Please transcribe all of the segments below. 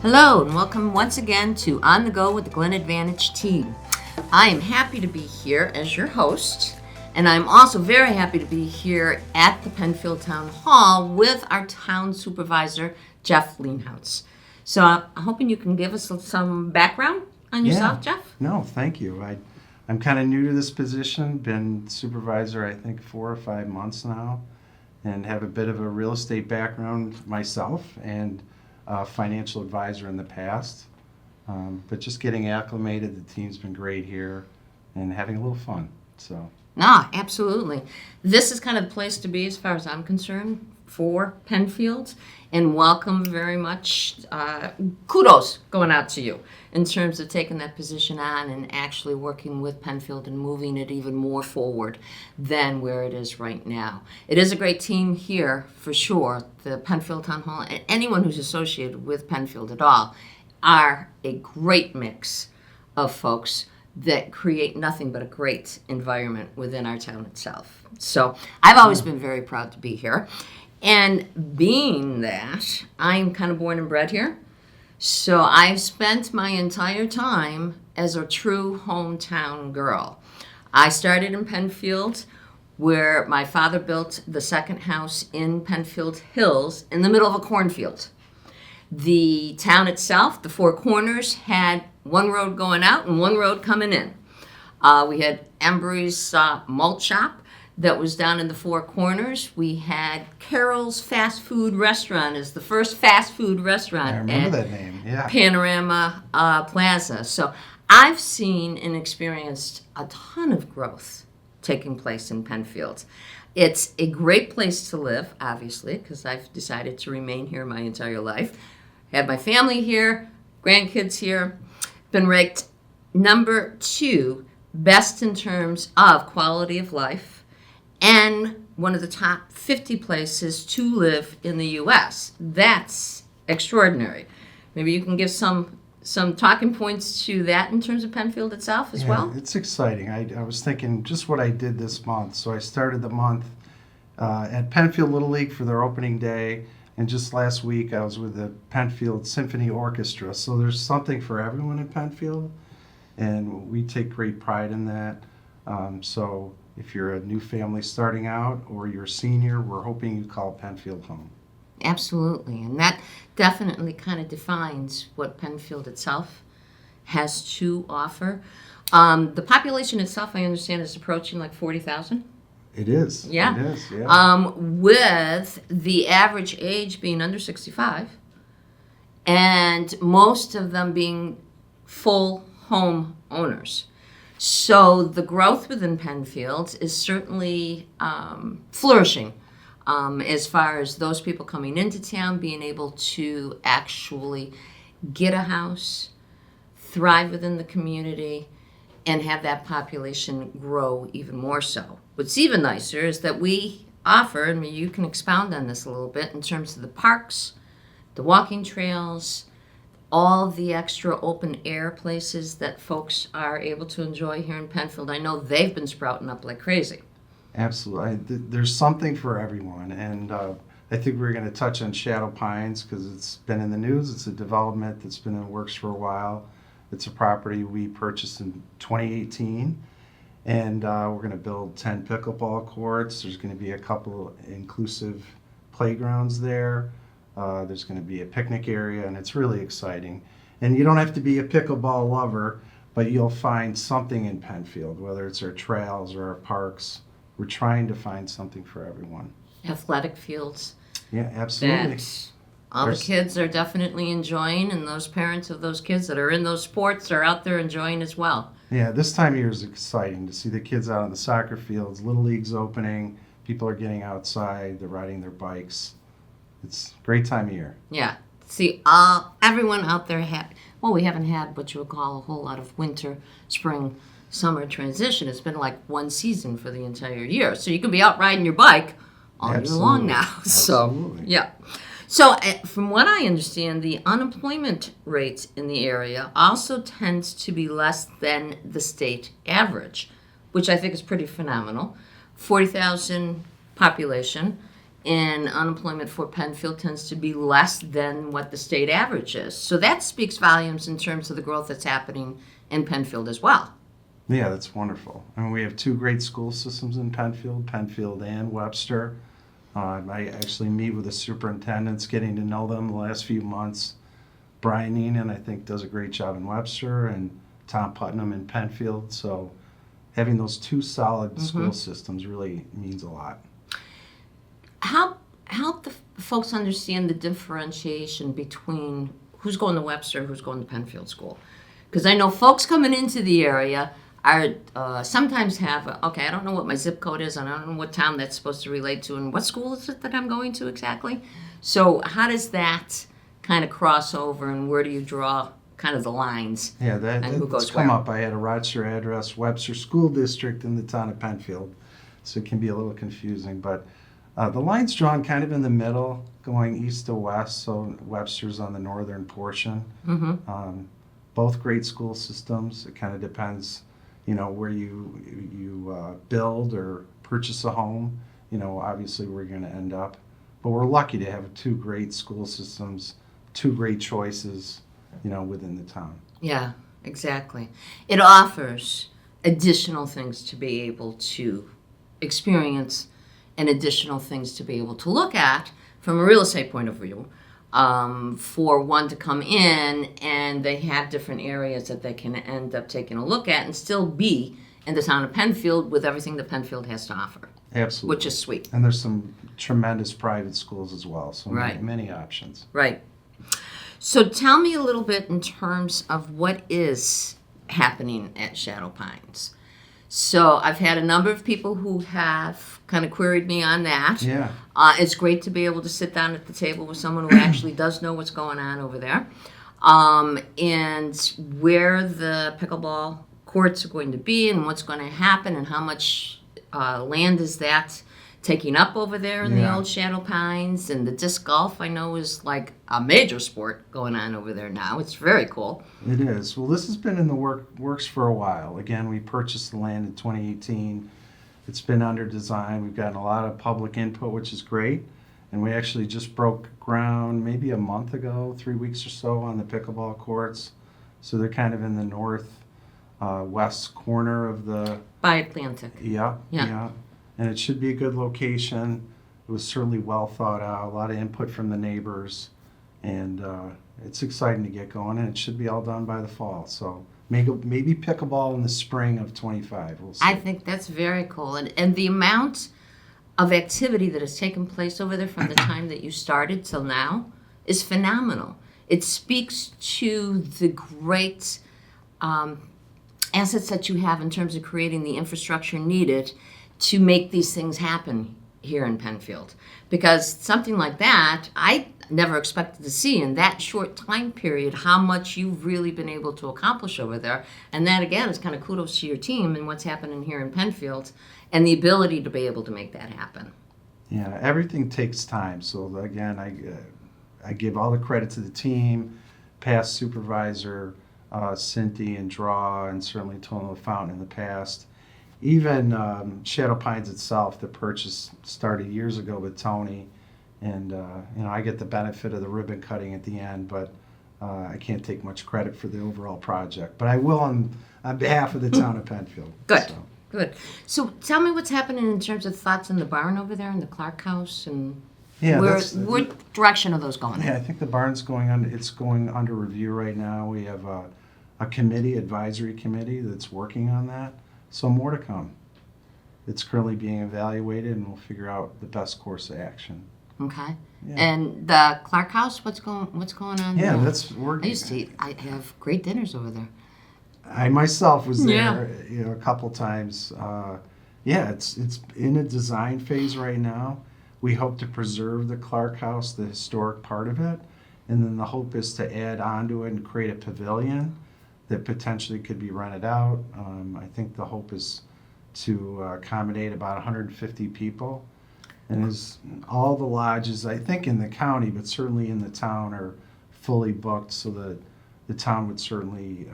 Hello and welcome once again to On the Go with the Glen Advantage team. I am happy to be here as your host, and I'm also very happy to be here at the Penfield Town Hall with our town supervisor, Jeff Leenhouts. So I'm hoping you can give us some background on yourself, Jeff? No, thank you. I'm kind of new to this position, been supervisor I think 4 or 5 months now, and have a bit of a real estate background myself and financial advisor in the past, but just getting acclimated. The team's been great here and having a little fun. So Absolutely. This is kind of the place to be as far as I'm concerned for Penfield, and welcome very much. Kudos going out to you in terms of taking that position on and actually working with Penfield and moving it even more forward than where it is right now. It is a great team here for sure. The Penfield Town Hall and anyone who's associated with Penfield at all are a great mix of folks that create nothing but a great environment within our town itself. So I've always been very proud to be here. And being that I'm kind of born and bred here, so I've spent my entire time as a true hometown girl. I started in Penfield, where my father built the second house in Penfield Hills in the middle of a cornfield. The town itself, the Four Corners, had one road going out and one road coming in. We had Embry's malt shop that was down in the Four Corners. We had Carol's Fast Food Restaurant as the first fast food restaurant. I remember that name, yeah. Panorama Plaza. So I've seen and experienced a ton of growth taking place in Penfield. It's a great place to live, obviously, because I've decided to remain here my entire life. Had my family here, grandkids here. Been ranked number 2 best in terms of quality of life and one of the top 50 places to live in the U.S. That's extraordinary. Maybe you can give some talking points to that in terms of Penfield itself as well? It's exciting. I was thinking just what I did this month. So I started the month at Penfield Little League for their opening day. And just last week, I was with the Penfield Symphony Orchestra. So there's something for everyone in Penfield, and we take great pride in that. So if you're a new family starting out or you're a senior, we're hoping you call Penfield home. Absolutely, and that definitely kind of defines what Penfield itself has to offer. The population itself, I understand, is approaching like 40,000. It is. Yeah. It is, yeah. With the average age being under 65, and most of them being full home owners. So the growth within Penfield is certainly flourishing as far as those people coming into town being able to actually get a house, thrive within the community, and have that population grow even more so. What's even nicer is that we offer, and you can expound on this a little bit, in terms of the parks, the walking trails, all the extra open air places that folks are able to enjoy here in Penfield. I know they've been sprouting up like crazy. Absolutely. There's something for everyone. And I think we're going to touch on Shadow Pines because it's been in the news. It's a development that's been in the works for a while. It's a property we purchased in 2018. And we're going to build 10 pickleball courts. There's going to be a couple inclusive playgrounds there. There's going to be a picnic area, and it's really exciting. And you don't have to be a pickleball lover, but you'll find something in Penfield, whether it's our trails or our parks. We're trying to find something for everyone. Athletic fields. Yeah, absolutely. That all the kids are definitely enjoying, and those parents of those kids that are in those sports are out there enjoying as well. Yeah, this time of year is exciting to see the kids out on the soccer fields. Little League's opening. People are getting outside. They're riding their bikes. It's a great time of year. Yeah. See, everyone out there we haven't had what you would call a whole lot of winter, spring, summer transition. It's been like one season for the entire year. So you can be out riding your bike all year long now. Absolutely. So, yeah. So from what I understand, the unemployment rate in the area also tends to be less than the state average, which I think is pretty phenomenal. 40,000 population in unemployment for Penfield tends to be less than what the state average is. So that speaks volumes in terms of the growth that's happening in Penfield as well. Yeah, that's wonderful. And we have two great school systems in Penfield, Penfield and Webster. I actually meet with the superintendents, getting to know them the last few months. Brian Neenan, I think, does a great job in Webster, and Tom Putnam in Penfield. So having those two solid school systems really means a lot. Help the folks understand the differentiation between who's going to Webster, who's going to Penfield School. Because I know folks coming into the area are sometimes have, okay, I don't know what my zip code is, and I don't know what town that's supposed to relate to, and what school is it that I'm going to exactly. So how does that kind of cross over, and where do you draw kind of the lines? Yeah, who goes that's come where? up. I had a Rochester address, Webster School District in the town of Penfield, so it can be a little confusing. But the line's drawn kind of in the middle, going east to west, so Webster's on the northern portion. Both great school systems. It kind of depends, where you build or purchase a home, obviously where you're going to end up. But we're lucky to have two great school systems, two great choices, within the town. Yeah, exactly. It offers additional things to be able to experience and additional things to be able to look at from a real estate point of view. For one to come in, and they have different areas that they can end up taking a look at and still be in the town of Penfield with everything that Penfield has to offer. Absolutely. Which is sweet. And there's some tremendous private schools as well, so Right. many options. Right. So tell me a little bit in terms of what is happening at Shadow Pines. So I've had a number of people who have kind of queried me on that. Yeah. It's great to be able to sit down at the table with someone who actually does know what's going on over there. And where the pickleball courts are going to be and what's going to happen and how much land is that taking up over there in the Yeah. old Shadow Pines. And the disc golf, I know, is like a major sport going on over there now. It's very cool. It is. Well, this has been in the works for a while. Again, we purchased the land in 2018. It's been under design. We've gotten a lot of public input, which is great. And we actually just broke ground maybe a month ago, 3 weeks or so, on the pickleball courts. So they're kind of in the north west corner of the... By Atlantic. Yeah. And it should be a good location. It was certainly well thought out, a lot of input from the neighbors. And it's exciting to get going, and it should be all done by the fall. So maybe pickleball in the spring of 25. We'll see. I think that's very cool. And the amount of activity that has taken place over there from the time that you started till now is phenomenal. It speaks to the great assets that you have in terms of creating the infrastructure needed to make these things happen here in Penfield. Because something like that, I never expected to see in that short time period how much you've really been able to accomplish over there. And that, again, is kind of kudos to your team and what's happening here in Penfield and the ability to be able to make that happen. Yeah, everything takes time. So again, I give all the credit to the team, past supervisor, Cynthia and Draw, and certainly Tony LaFountain in the past. Even Shadow Pines itself, the purchase started years ago with Tony, and I get the benefit of the ribbon cutting at the end, but I can't take much credit for the overall project. But I will on behalf of the town of Penfield. Good. So. Good. So tell me what's happening in terms of thoughts in the barn over there in the Clark House, and Yeah, what direction are those going in? Yeah, I think the barn's going under review right now. We have a advisory committee that's working on that. So more to come. It's currently being evaluated, and we'll figure out the best course of action. Okay. Yeah. And the Clark House, what's going on Yeah, there? I have great dinners over there. I myself was Yeah. there, a couple times. It's in a design phase right now. We hope to preserve the Clark House, the historic part of it, and then the hope is to add onto it and create a pavilion that potentially could be rented out. I think the hope is to accommodate about 150 people. And as all the lodges, I think in the county, but certainly in the town, are fully booked, so that the town would certainly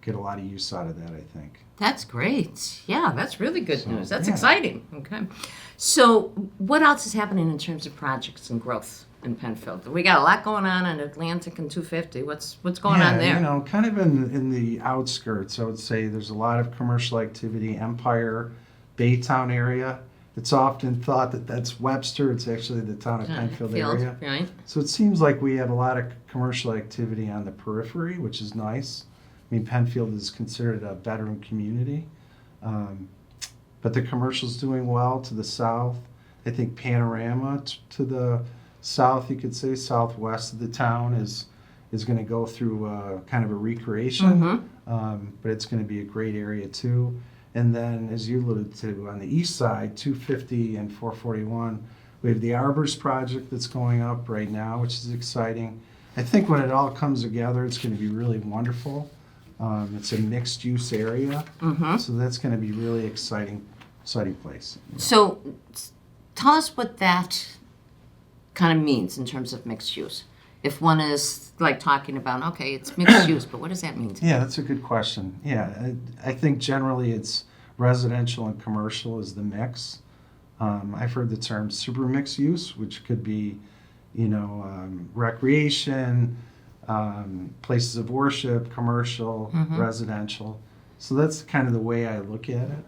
get a lot of use out of that, I think. That's great. Yeah, that's really good So, news. That's yeah. exciting. Okay. So, what else is happening in terms of projects and growth in Penfield? We got a lot going on in Atlantic and 250. What's going on there? You know, kind of in the outskirts, I would say there's a lot of commercial activity. Empire, Baytown area. It's often thought that that's Webster. It's actually the town of Penfield area. Right. So it seems like we have a lot of commercial activity on the periphery, which is nice. I mean, Penfield is considered a bedroom community. But the commercial's doing well to the south. I think Panorama to the south, you could say, southwest of the town is going to go through kind of a recreation. But it's going to be a great area too. And then, as you alluded to, on the east side, 250 and 441, we have the Arbors project that's going up right now, which is exciting. I think when it all comes together, it's going to be really wonderful. It's a mixed-use area, so that's going to be really exciting place. So, tell us what that kind of means in terms of mixed use. If one is like talking about, okay, it's mixed use, but what does that mean? Yeah, that's a good question. Yeah, I think generally it's residential and commercial is the mix. I've heard the term super mixed use, which could be, recreation, places of worship, commercial, residential. So that's kind of the way I look at it.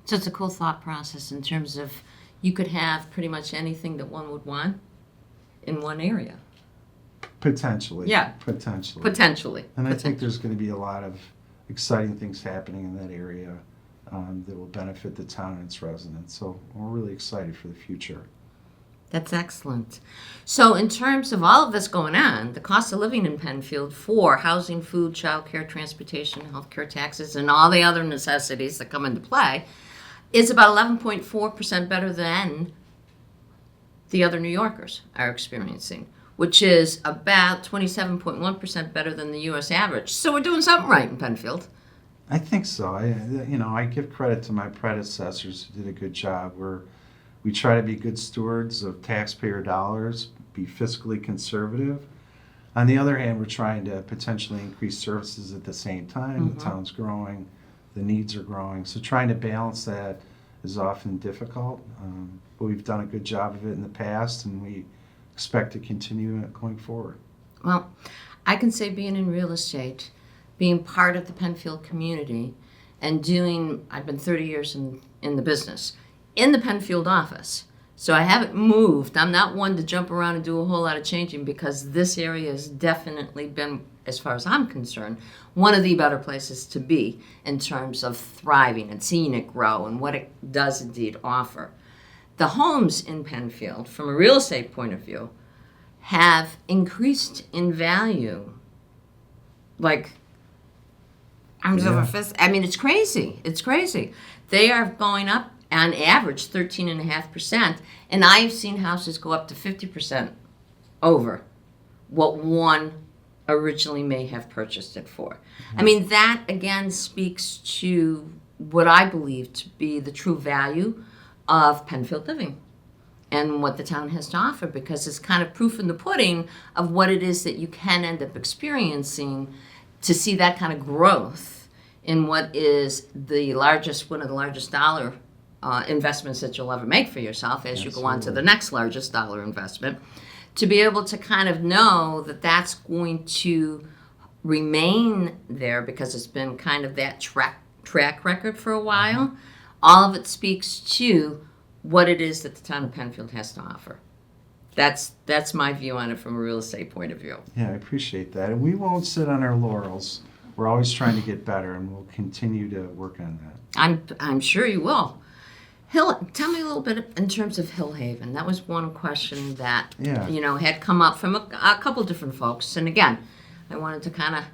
So it's a cool thought process in terms of you could have pretty much anything that one would want in one area. Potentially. Yeah. Potentially. And I think there's going to be a lot of exciting things happening in that area that will benefit the town and its residents. So we're really excited for the future. That's excellent. So in terms of all of this going on, the cost of living in Penfield for housing, food, childcare, transportation, healthcare, taxes, and all the other necessities that come into play is about 11.4% better than the other New Yorkers are experiencing, which is about 27.1% better than the U.S. average. So we're doing something right in Penfield. I think so. I give credit to my predecessors who did a good job. We try to be good stewards of taxpayer dollars, be fiscally conservative. On the other hand, we're trying to potentially increase services at the same time. The town's growing, the needs are growing. So trying to balance that is often difficult. But we've done a good job of it in the past, and we expect to continue it going forward. Well, I can say being in real estate, being part of the Penfield community, and I've been 30 years in the business, in the Penfield office. So I haven't moved. I'm not one to jump around and do a whole lot of changing because this area has definitely been, as far as I'm concerned, one of the better places to be in terms of thriving and seeing it grow and what it does indeed offer. The homes in Penfield, from a real estate point of view, have increased in value. Like, arms over fists. I mean, it's crazy. It's crazy. They are going up on average 13.5%, and I've seen houses go up to 50% over what one originally may have purchased it for. I mean, that again speaks to what I believe to be the true value of Penfield living and what the town has to offer, because it's kind of proof in the pudding of what it is that you can end up experiencing to see that kind of growth in what is one of the largest dollar investments that you'll ever make for yourself as you go on to the next largest dollar investment, to be able to kind of know that that's going to remain there because it's been kind of that track record for a while. All of it speaks to what it is that the town of Penfield has to offer. That's my view on it from a real estate point of view. Yeah, I appreciate that. And we won't sit on our laurels. We're always trying to get better, and we'll continue to work on that. I'm sure you will. Tell me a little bit in terms of Hillhaven. That was one question that had come up from a couple different folks. And again, I wanted to kind of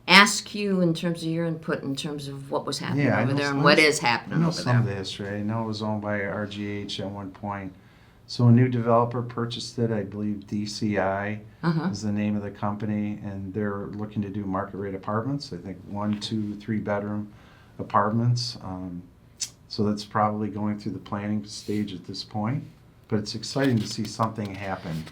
ask you in terms of your input in terms of what was happening over there and what is happening over there. I know some of the history. I know it was owned by RGH at one point. So a new developer purchased it. I believe DCI is the name of the company, and they're looking to do market rate apartments. I think 1, 2, 3 bedroom apartments. So that's probably going through the planning stage at this point. But it's exciting to see something happen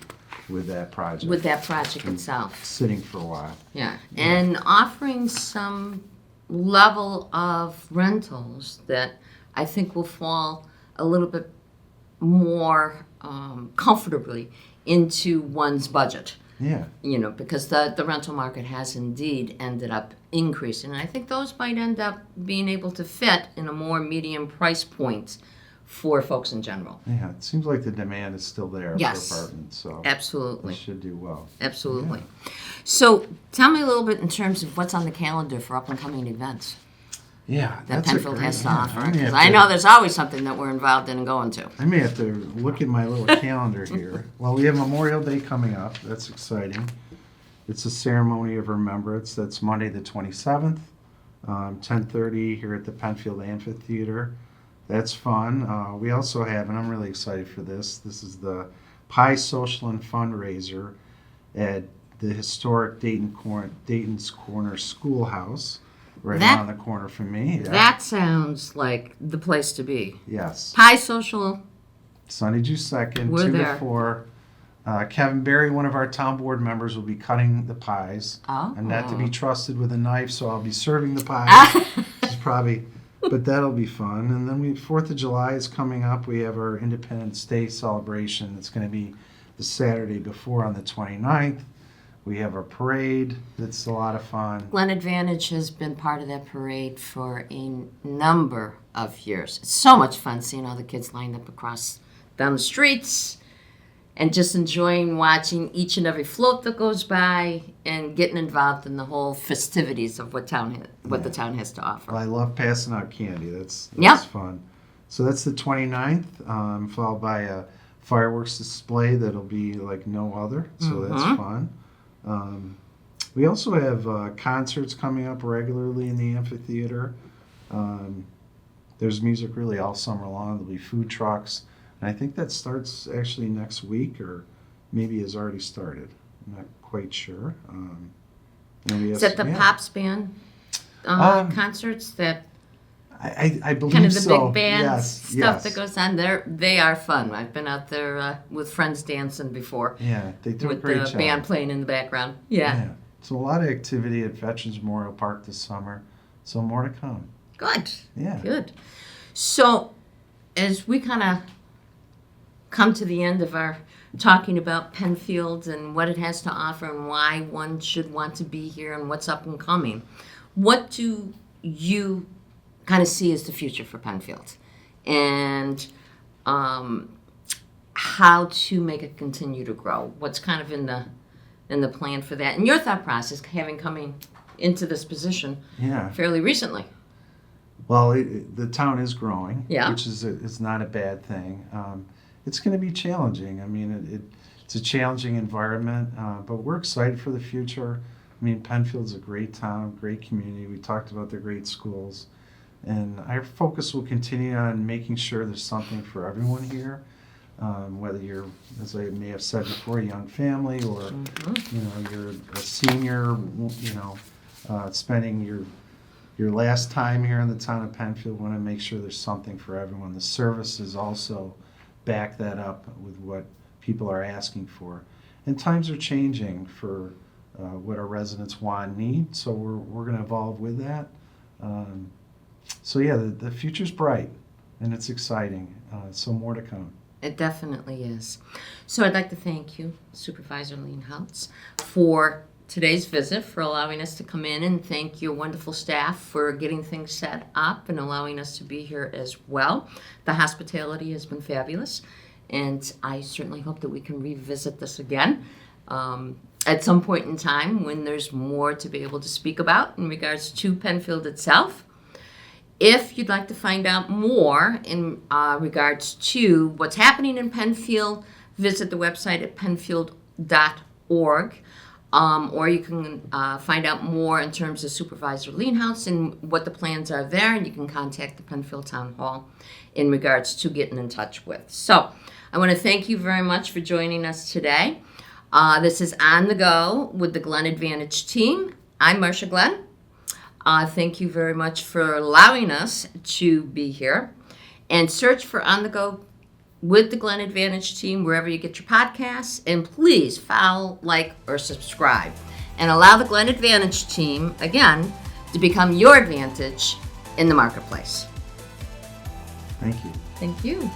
with that project. With that project itself. Sitting for a while. Yeah, and offering some level of rentals that I think will fall a little bit more comfortably into one's budget. Yeah. You know, because the rental market has indeed ended up increasing. And I think those might end up being able to fit in a more medium price point for folks in general. Yeah, it seems like the demand is still there Yes. for apartments, so Absolutely. they should do well. Absolutely. So tell me a little bit in terms of what's on the calendar for up and coming events Yeah, that that's a Penfield great- has to yeah, offer. I may Because have I to- know there's always something that we're involved in and going to. I may have to look at my little calendar here. Well, we have Memorial Day coming up. That's exciting. It's a ceremony of remembrance. That's Monday the 27th, 10:30 here at the Penfield Amphitheater. That's fun. We also have, and I'm really excited for this, this is the Pie Social and Fundraiser at the historic Dayton's Corner Schoolhouse, right That- around the corner from me. Yeah. That sounds like the place to be. Yes. Pie Social. Sunday, June 2nd, We're 2 there. to 4. Kevin Berry, one of our town board members, will be cutting the pies. Oh. I'm not to be trusted with a knife, so I'll be serving the pies. Which is probably, but that'll be fun. And then 4th of July is coming up. We have our Independence Day celebration. It's going to be the Saturday before on the 29th. We have a parade that's a lot of fun. Glen Advantage has been part of that parade for a number of years. It's so much fun seeing all the kids lined up across down the streets and just enjoying watching each and every float that goes by and getting involved in the whole festivities of what the town has to offer. I love passing out candy. That's Yeah. fun. So that's the 29th, followed by a fireworks display that'll be like no other. So that's fun. We also have concerts coming up regularly in the amphitheater. There's music really all summer long. There'll be food trucks. And I think that starts actually next week, or maybe has already started. I'm not quite sure. And we have Is that the yeah. Pops Band concerts that I believe kind of the so. big band Yes, stuff yes. that goes on there? They are fun. I've been out there with friends dancing before Yeah, they do a with great the job. band playing in the background. Yeah. So a lot of activity at Veterans Memorial Park this summer. So more to come. Good. Yeah. Good. So, as we kind of come to the end of our talking about Penfield and what it has to offer and why one should want to be here and what's up and coming, what do you kind of see as the future for Penfield? And how to make it continue to grow? What's kind of in the plan for that? And your thought process, having coming into this position Yeah. fairly recently. Well, the town is growing, Yeah. which is not a bad thing. It's going to be challenging. I mean, it's a challenging environment, but we're excited for the future. I mean, Penfield's a great town, great community. We talked about the great schools. And our focus will continue on making sure there's something for everyone here. Whether you're, as I may have said before, a young family or, you know, you're a senior, you know, spending your last time here in the town of Penfield, want to make sure there's something for everyone. The services also back that up with what people are asking for. And times are changing for what our residents want and need, so we're going to evolve with that. So yeah, the future's bright and it's exciting, so more to come. It definitely is. So I'd like to thank you, Supervisor Leehouts, for today's visit, for allowing us to come in, and thank your wonderful staff for getting things set up and allowing us to be here as well. The hospitality has been fabulous, and I certainly hope that we can revisit this again at some point in time when there's more to be able to speak about in regards to Penfield itself. If you'd like to find out more in regards to what's happening in Penfield, visit the website at penfield.org. Or you can find out more in terms of Supervisor Leehouts and what the plans are there, and you can contact the Penfield Town Hall in regards to getting in touch with. So I want to thank you very much for joining us today. This is On the Go with the Glen Advantage team. I'm Marcia Glenn. Thank you very much for allowing us to be here. And search for On the Go with the Glen Advantage team wherever you get your podcasts, and please follow, like, or subscribe. And allow the Glen Advantage team, again, to become your advantage in the marketplace. Thank you. Thank you.